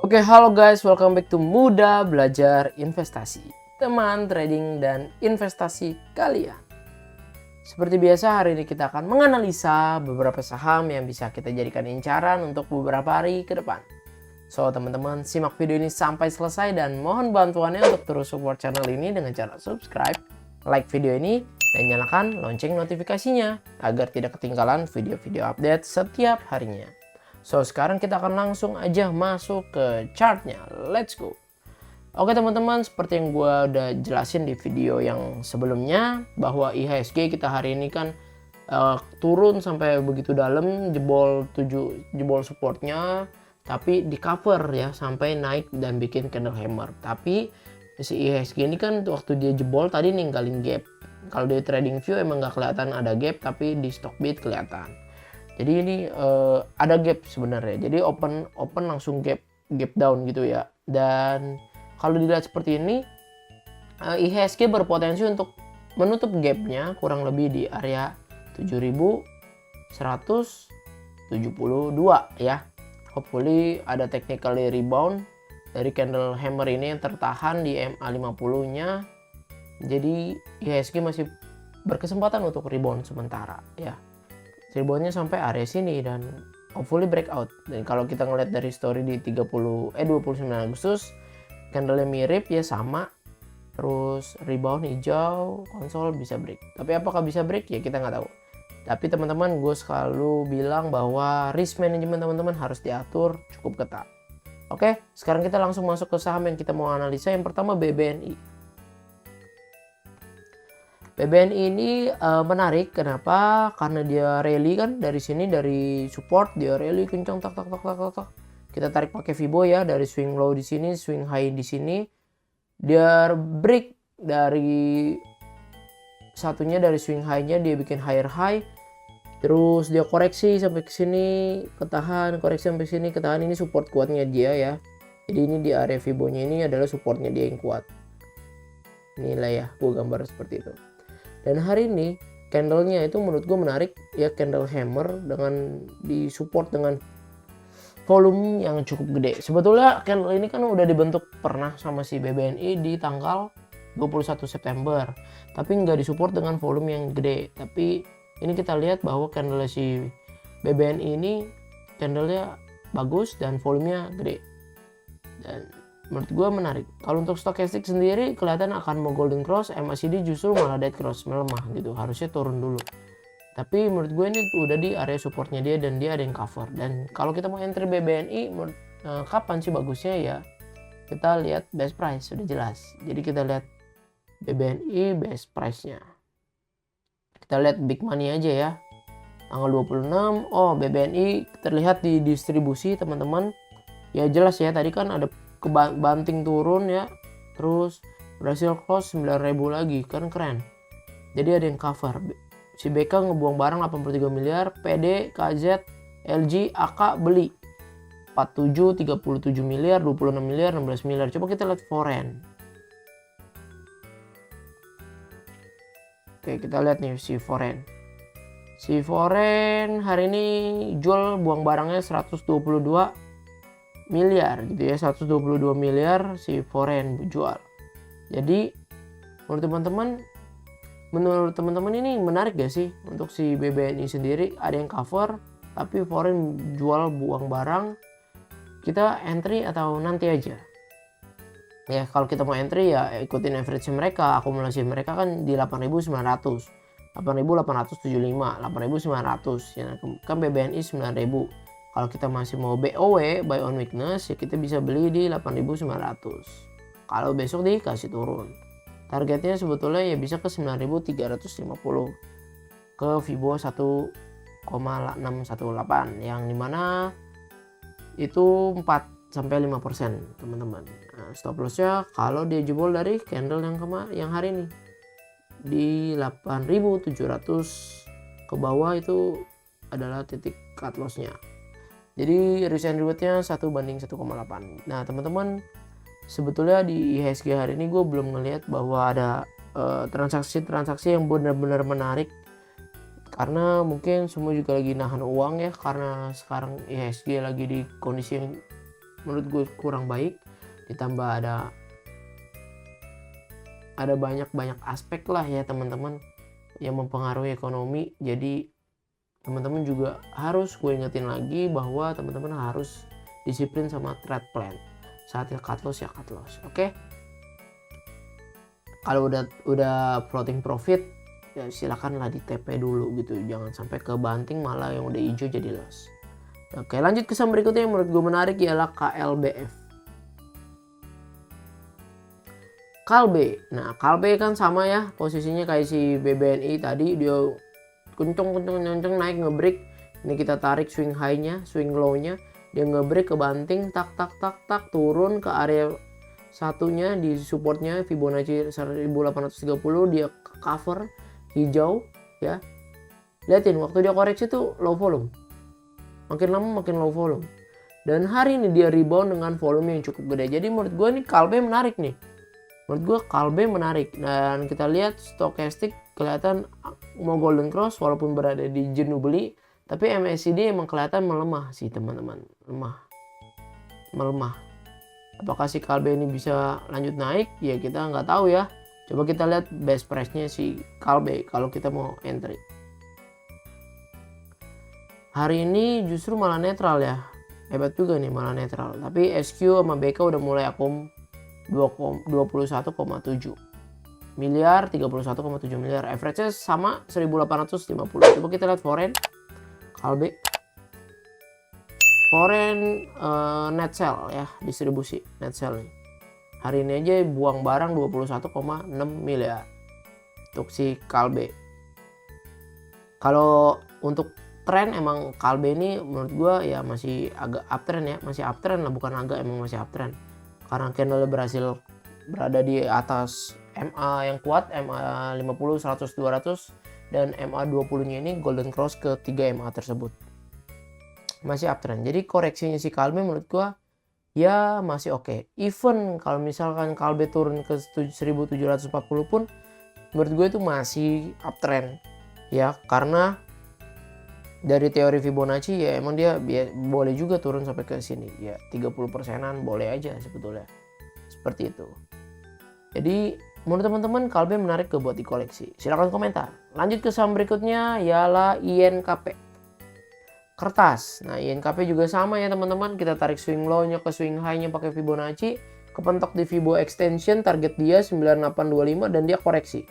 Oke, halo guys, welcome back to Muda Belajar Investasi, teman trading dan investasi kalian. Seperti biasa, hari ini kita akan menganalisa beberapa saham yang bisa kita jadikan incaran untuk beberapa hari ke depan. So, teman-teman, simak video ini sampai selesai dan mohon bantuannya untuk terus support channel ini dengan cara subscribe, like video ini, dan nyalakan lonceng notifikasinya agar tidak ketinggalan video-video update setiap harinya. So, sekarang kita akan langsung aja masuk ke chartnya. Let's go. Oke teman-teman, seperti yang gue udah jelasin di video yang sebelumnya, bahwa IHSG kita hari ini kan turun sampai begitu dalam, jebol supportnya, tapi di cover ya sampai naik dan bikin candle hammer. Tapi si IHSG ini kan waktu dia jebol tadi ninggalin gap. Kalau di trading view emang nggak kelihatan ada gap, tapi di Stockbit kelihatan. Jadi ini ada gap sebenarnya. Jadi open langsung gap down gitu ya. Dan kalau dilihat seperti ini, IHSG berpotensi untuk menutup gapnya kurang lebih di area 7.172 ya. Hopefully ada technically rebound dari candle hammer ini yang tertahan di MA50-nya. Jadi IHSG masih berkesempatan untuk rebound sementara ya. Reboundnya sampai area sini dan hopefully breakout. Dan kalau kita ngeliat dari story di 29 Agustus, candle mirip ya sama, terus rebound hijau, konsol bisa break. Tapi apakah bisa break ya kita nggak tahu. Tapi teman-teman, gue selalu bilang bahwa risk management teman-teman harus diatur cukup ketat. Oke, sekarang kita langsung masuk ke saham yang kita mau analisa. Yang pertama BBNI. BBNI ini menarik, kenapa? Karena dia rally kan dari sini, dari support dia rally kencang, tak. Kita tarik pakai Fibo ya, dari swing low di sini, swing high di sini. Dia break dari satunya, dari swing high-nya dia bikin higher high. Terus dia koreksi sampai ke sini, ketahan, koreksi sampai sini, ketahan. Ini support kuatnya dia ya. Jadi ini di area Fibo-nya ini adalah supportnya dia yang kuat. Inilah ya, gue gambar seperti itu. Dan hari ini candlenya itu menurut gue menarik ya, candle hammer dengan disupport dengan volume yang cukup gede. Sebetulnya candle ini kan udah dibentuk pernah sama si BBNI di tanggal 21 September. Tapi nggak disupport dengan volume yang gede. Tapi ini kita lihat bahwa candle si BBNI ini candlenya bagus dan volumenya gede. Dan menurut gue menarik. Kalau untuk stochastic sendiri kelihatan akan mau golden cross, MACD justru malah dead cross, melemah gitu. Harusnya turun dulu. Tapi menurut gue ini udah di area supportnya dia dan dia ada yang cover. Dan kalau kita mau entry BBNI, kapan sih bagusnya ya? Kita lihat best price, sudah jelas. Jadi kita lihat BBNI best price-nya. Kita lihat big money aja ya. Tanggal 26, oh BBNI terlihat di distribusi teman-teman. Ya jelas ya, tadi kan ada kebanting turun ya, terus berhasil close 9.000 lagi, kan keren. Jadi ada yang cover. Si BK ngebuang barang 83 miliar, PD, KZ, LG, AK beli 47, 37 miliar, 26 miliar, 16 miliar. Coba kita lihat foreign. Oke, kita lihat nih si foreign. Si foreign hari ini jual, buang barangnya 122 miliar gitu ya, 122 miliar si foreign jual. Jadi menurut teman-teman ini menarik gak sih untuk si BBNI sendiri? Ada yang cover tapi foreign jual, buang barang. Kita entry atau nanti aja ya? Kalau kita mau entry ya ikutin average mereka, akumulasi mereka kan di 8.900, 8.875, 8.900 ya, kan BBNI 9.000. Kalau kita masih mau BOW, buy on weakness, ya kita bisa beli di 8.900. Kalau besok dikasih turun. Targetnya sebetulnya ya bisa ke 9.350. Ke Fibo 1,618. Yang dimana itu 4-5% teman-teman. Nah, stop lossnya kalau dia jebol dari candle yang hari ini. Di 8.700 ke bawah itu adalah titik cut lossnya. Jadi risk and rewardnya 1:1,8. Nah teman-teman, sebetulnya di IHSG hari ini gue belum ngelihat bahwa ada transaksi-transaksi yang benar-benar menarik. Karena mungkin semua juga lagi nahan uang ya, karena sekarang IHSG lagi di kondisi yang menurut gue kurang baik, ditambah ada banyak aspek lah ya teman-teman yang mempengaruhi ekonomi. Jadi teman-teman juga harus gue ingetin lagi bahwa teman-teman harus disiplin sama trade plan. Saatnya cut loss ya cut loss. Oke. Kalau udah floating profit ya silakanlah di TP dulu gitu. Jangan sampai kebanting malah yang udah hijau jadi loss. Oke, lanjut ke saham berikutnya yang menurut gue menarik ialah KLBF. Kalbe. Nah, Kalbe kan sama ya posisinya kayak si BBNI tadi, dia kenceng naik ngebreak. Ini kita tarik swing high-nya, swing low-nya, dia ngebreak kebanting tak turun ke area satunya di supportnya Fibonacci 1830, dia cover hijau ya. Lihatin waktu dia koreksi tuh low volume. Makin lama makin low volume. Dan hari ini dia rebound dengan volume yang cukup gede. Jadi menurut gue nih Kalbe menarik nih. Menurut gue Kalbe menarik, dan kita lihat stokastik kelihatan mau golden cross walaupun berada di jenuh beli, tapi MACD emang kelihatan melemah sih teman-teman, melemah. Apakah si Kalbe ini bisa lanjut naik? Ya kita nggak tahu ya. Coba kita lihat best price-nya si Kalbe kalau kita mau entry. Hari ini justru malah netral ya, hebat juga nih malah netral. Tapi SQ sama BK udah mulai akum 21,7 miliar, 31,7 miliar. Average-nya sama 1850. Coba kita lihat foreign Kalbe. Foreign net sell ya, distribusi net sell nih. Hari ini aja buang barang 21,6 miliar untuk si Kalbe. Kalau untuk tren emang Kalbe ini menurut gua ya masih agak uptrend ya, masih uptrend lah, bukan agak, emang masih uptrend. Karena candle berhasil berada di atas MA yang kuat, MA 50, 100, 200 dan MA 20-nya ini golden cross ke 3 MA tersebut. Masih uptrend. Jadi koreksinya si Kalbe menurut gua ya masih oke. Even kalau misalkan Kalbe turun ke 1740 pun menurut gue itu masih uptrend. Ya, karena dari teori Fibonacci ya emang dia boleh juga turun sampai ke sini ya, 30%-an boleh aja sebetulnya, seperti itu. Jadi menurut teman-teman Kalbe menarik ke buat dikoleksi, silahkan komentar. Lanjut ke saham berikutnya ialah INKP kertas. Nah INKP juga sama ya teman-teman, kita tarik swing low-nya ke swing high-nya pakai Fibonacci, kepentok di Fibo extension, target dia 9825 dan dia koreksi.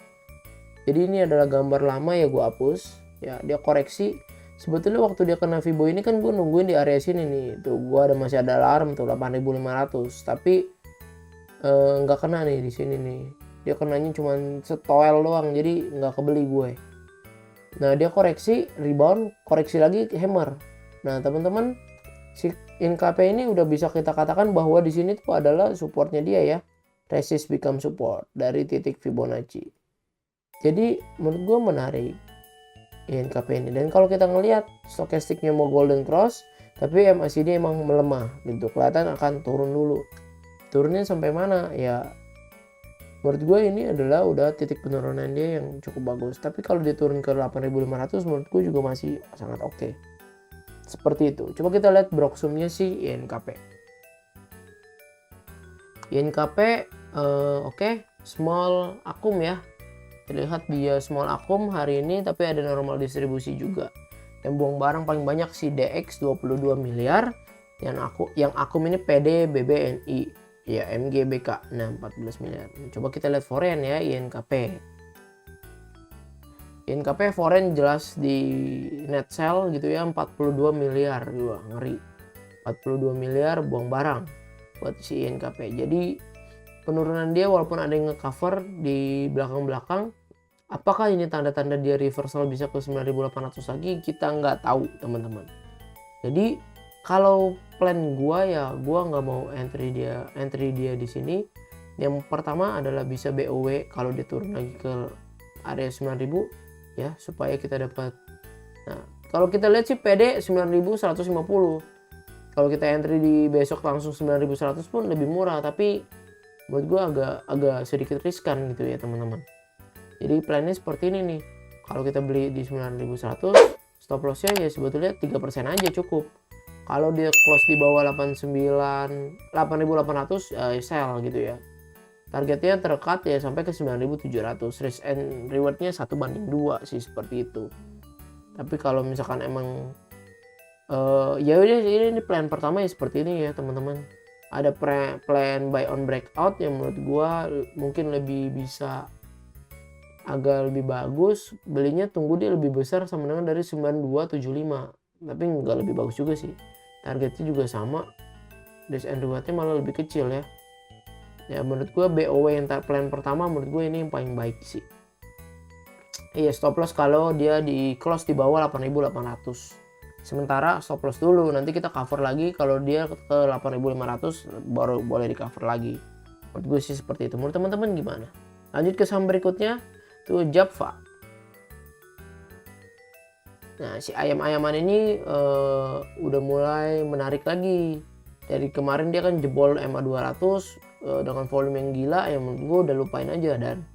Jadi ini adalah gambar lama ya, gue hapus ya, dia koreksi. Sebetulnya waktu dia kena Fibo ini kan gue nungguin di area sini nih. Tuh gue masih ada alarm tuh 8500. Tapi nggak kena nih di sini nih. Dia kenanya cuma setoel doang. Jadi nggak kebeli gue. Nah dia koreksi, rebound, koreksi lagi, hammer. Nah teman-teman, si INKP ini udah bisa kita katakan bahwa di sini tuh adalah supportnya dia ya. Resist become support dari titik Fibonacci. Jadi menurut gue menarik INKP ini. Dan kalau kita ngelihat stokastiknya mau golden cross, tapi MACD emang melemah gitu, kelihatan akan turun dulu. Turunnya sampai mana ya, menurut gue ini adalah udah titik penurunan dia yang cukup bagus. Tapi kalau dia turun ke 8500 menurut gue juga masih sangat oke. Seperti itu. Coba kita lihat broksumnya si INKP. INKP oke, small akum ya. Terlihat dia small akum hari ini, tapi ada normal distribusi juga. Yang buang barang paling banyak si DX 22 miliar, yang akum ini PD, BBNI, ya MGBK, nah 14 miliar. Coba kita lihat foreign ya, INKP. INKP foreign jelas di net sell gitu ya, 42 miliar juga, ngeri. 42 miliar buang barang buat si INKP. Jadi penurunan dia walaupun ada yang nge-cover di belakang-belakang, apakah ini tanda-tanda dia reversal bisa ke 9800 lagi, kita nggak tahu teman-teman. Jadi kalau plan gua ya, gua nggak mau entry dia di sini. Yang pertama adalah bisa BOW kalau dia turun lagi ke area 9000 ya, supaya kita dapat. Nah kalau kita lihat sih PD 9150. Kalau kita entry di besok langsung 9100 pun lebih murah, tapi menurut gue agak sedikit riskan gitu ya teman-teman. Jadi plannya seperti ini nih. Kalau kita beli di 9100, stop lossnya ya sebetulnya 3% aja cukup. Kalau dia close di bawah 8.800 sell gitu ya. Targetnya terdekat ya sampai ke 9.700. Risk and rewardnya 1:2 sih, seperti itu. Tapi kalau misalkan emang ya udah, ini plan pertama ya seperti ini ya teman-teman. Ada plan buy on breakout yang menurut gua mungkin lebih bisa agak lebih bagus. Belinya tunggu dia lebih besar sama dengan dari 9275. Tapi nggak lebih bagus juga sih. Targetnya juga sama. Risk and rewardnya malah lebih kecil ya. Ya menurut gue BOW yang plan pertama menurut gue ini yang paling baik sih. Iya, stop loss kalau dia di close di bawah 8.800. Sementara stop loss dulu, nanti kita cover lagi kalau dia ke 8.500 baru boleh di cover lagi. Menurut gue sih seperti itu. Menurut teman-teman gimana? Lanjut ke saham berikutnya, tuh Japfa. Nah, si ayam-ayaman ini udah mulai menarik lagi. Dari kemarin dia kan jebol MA 200 dengan volume yang gila, yang menurut gue udah lupain aja. Dan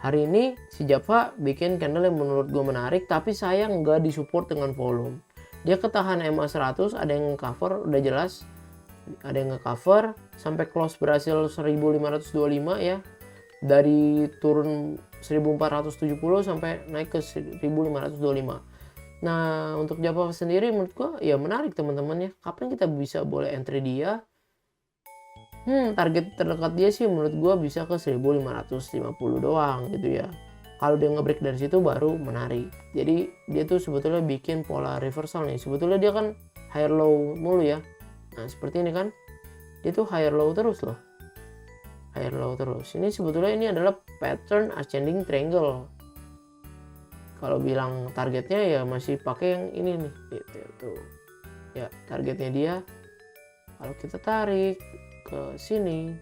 hari ini si Japfa bikin candle yang menurut gue menarik, tapi sayang nggak disupport dengan volume. Dia ketahan MA 100, ada yang cover, udah jelas ada yang nge-cover sampai close berhasil 1525 ya. Dari turun 1470 sampai naik ke 1525. Nah, untuk Japfa sendiri menurut gua ya menarik teman-teman ya. Kapan kita bisa boleh entry dia? Target terdekat dia sih menurut gua bisa ke 1550 doang gitu ya. Kalau dia ngebreak dari situ baru menarik. Jadi dia tuh sebetulnya bikin pola reversal nih. Sebetulnya dia kan higher low mulu ya. Nah, seperti ini kan. Dia tuh higher low terus loh. Higher low terus. Ini sebetulnya ini adalah pattern ascending triangle. Kalau bilang targetnya ya masih pakai yang ini nih gitu tuh. Ya, targetnya dia kalau kita tarik ke sini,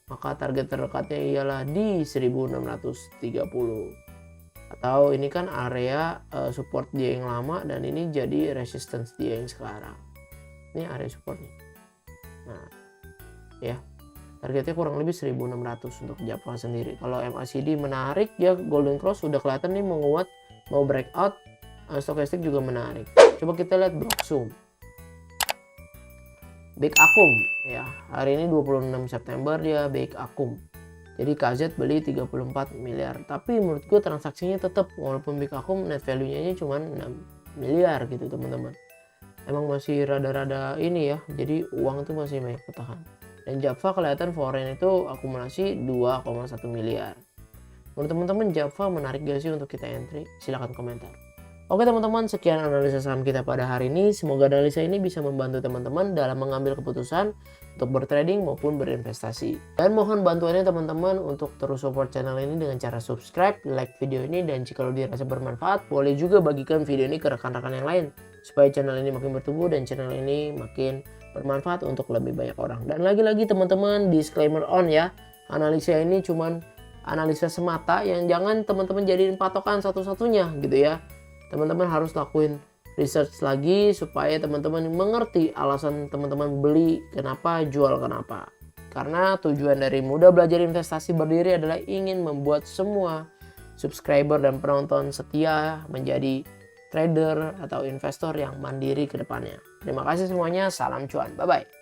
maka target terdekatnya ialah di 1630. Atau ini kan area support dia yang lama dan ini jadi resistance dia yang sekarang. Ini area supportnya. Nah, ya. Targetnya kurang lebih 1600 untuk Japfa sendiri. Kalau MACD menarik, dia golden cross sudah kelihatan nih menguat, mau breakout. Stokastik juga menarik. Coba kita lihat block zoom. Big Akum ya, hari ini 26 September dia Big Akum. Jadi KZ beli 34 miliar. Tapi menurut gue transaksinya tetap, walaupun Big Akum net value-nya cuma 6 miliar gitu teman-teman. Emang masih rada-rada ini ya, jadi uang itu masih banyak ketahan. Dan Japfa kelihatan foreign itu akumulasi 2,1 miliar. Menurut teman-teman Japfa menarik gak sih untuk kita entry? Silahkan komentar. Oke teman-teman, sekian analisa saham kita pada hari ini. Semoga analisa ini bisa membantu teman-teman dalam mengambil keputusan untuk bertrading maupun berinvestasi. Dan mohon bantuannya teman-teman untuk terus support channel ini dengan cara subscribe, like video ini, dan jika lo dirasa bermanfaat, boleh juga bagikan video ini ke rekan-rekan yang lain. Supaya channel ini makin bertumbuh dan channel ini makin bermanfaat untuk lebih banyak orang. Dan lagi-lagi teman-teman, disclaimer on ya. Analisa ini cuman analisa semata yang jangan teman-teman jadiin patokan satu-satunya gitu ya. Teman-teman harus lakuin research lagi supaya teman-teman mengerti alasan teman-teman beli kenapa, jual kenapa. Karena tujuan dari Mudah Belajar Investasi berdiri adalah ingin membuat semua subscriber dan penonton setia menjadi trader atau investor yang mandiri ke depannya. Terima kasih semuanya, salam cuan, bye-bye.